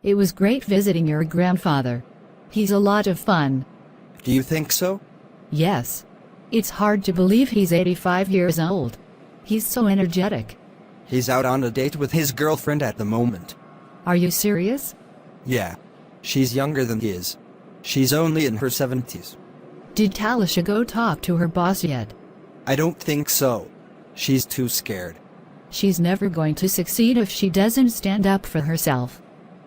It was great visiting your grandfather. He's a lot of fun. Do you think so? Yes. It's hard to believe he's 85 years old. He's so energetic. He's out on a date with his girlfriend at the moment. Are you serious? Yeah. She's younger than he is. She's only in her 70s. Did Talisha go talk to her boss yet? I don't think so. She's too scared. She's never going to succeed if she doesn't stand up for herself.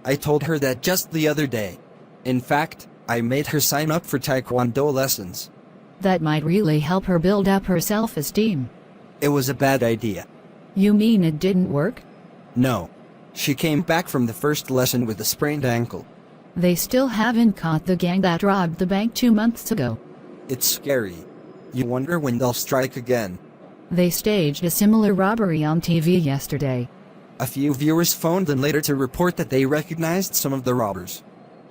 I told her that just the other day. In fact, I made her sign up for taekwondo lessons. That might really help her build up her self-esteem. It was a bad idea. You mean it didn't work? No. She came back from the first lesson with a sprained ankle. They still haven't caught the gang that robbed the bank 2 months ago. It's scary. You wonder when they'll strike again. They staged a similar robbery on TV yesterday. A few viewers phoned in later to report that they recognized some of the robbers.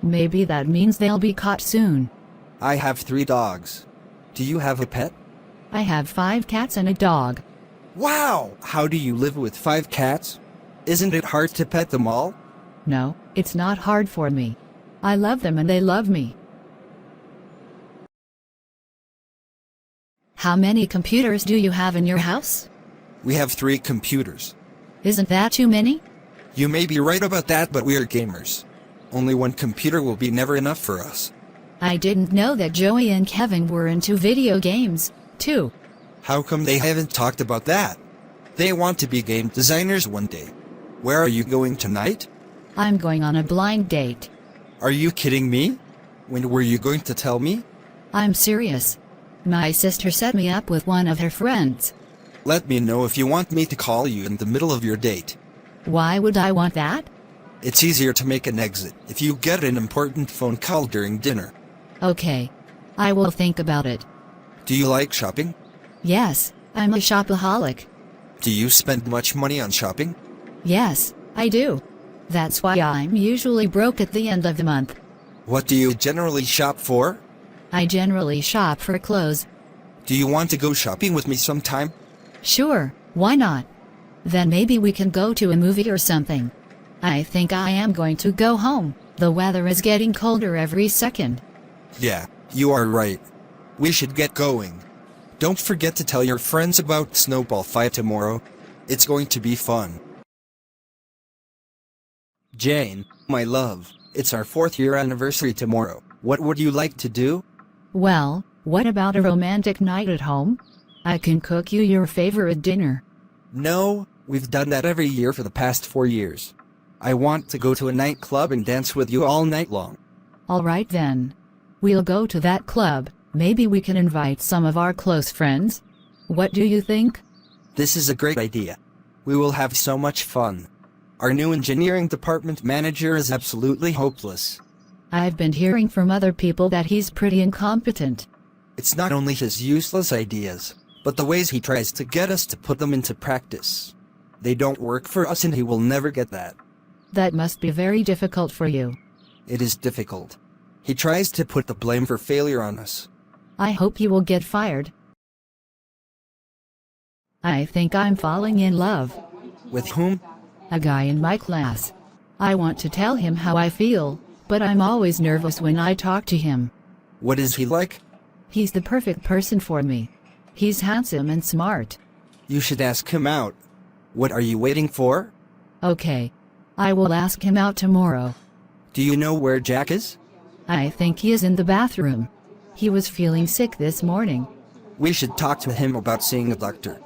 Maybe that means they'll be caught soon. I have 3 dogs. Do you have a pet? I have 5 cats and a dog. Wow! How do you live with 5 cats? Isn't it hard to pet them all? No, it's not hard for me. I love them and they love me. How many computers do you have in your house? We have 3 computers. Isn't that too many? You may be right about that, but we are gamers. Only 1 computer will be never enough for us. I didn't know that Joey and Kevin were into video games, too. How come they haven't talked about that? They want to be game designers one day. Where are you going tonight? I'm going on a blind date. Are you kidding me? When were you going to tell me? I'm serious. My sister set me up with one of her friends. Let me know if you want me to call you in the middle of your date. Why would I want that? It's easier to make an exit if you get an important phone call during dinner. Okay. I will think about it. Do you like shopping? Yes, I'm a shopaholic. Do you spend much money on shopping? Yes, I do. That's why I'm usually broke at the end of the month. What do you generally shop for? I generally shop for clothes. Do you want to go shopping with me sometime? Sure, why not? Then maybe we can go to a movie or something. I think I am going to go home. The weather is getting colder every second. Yeah, you are right. We should get going. Don't forget to tell your friends about Snowball Fight tomorrow. It's going to be fun. Jane, my love, it's our 4th year anniversary tomorrow. What would you like to do? Well, what about a romantic night at home? I can cook you your favorite dinner. No, we've done that every year for the past 4 years. I want to go to a nightclub and dance with you all night long. All right then. We'll go to that club. Maybe we can invite some of our close friends. What do you think? This is a great idea. We will have so much fun. Our new engineering department manager is absolutely hopeless. I've been hearing from other people that he's pretty incompetent. It's not only his useless ideas, but the ways he tries to get us to put them into practice. They don't work for us and he will never get that. That must be very difficult for you. It is difficult. He tries to put the blame for failure on us. I hope you will get fired. I think I'm falling in love. With whom? A guy in my class. I want to tell him how I feel, but I'm always nervous when I talk to him. What is he like? He's the perfect person for me. He's handsome and smart. You should ask him out. What are you waiting for? Okay. I will ask him out tomorrow. Do you know where Jack is? I think he is in the bathroom. He was feeling sick this morning. We should talk to him about seeing a doctor.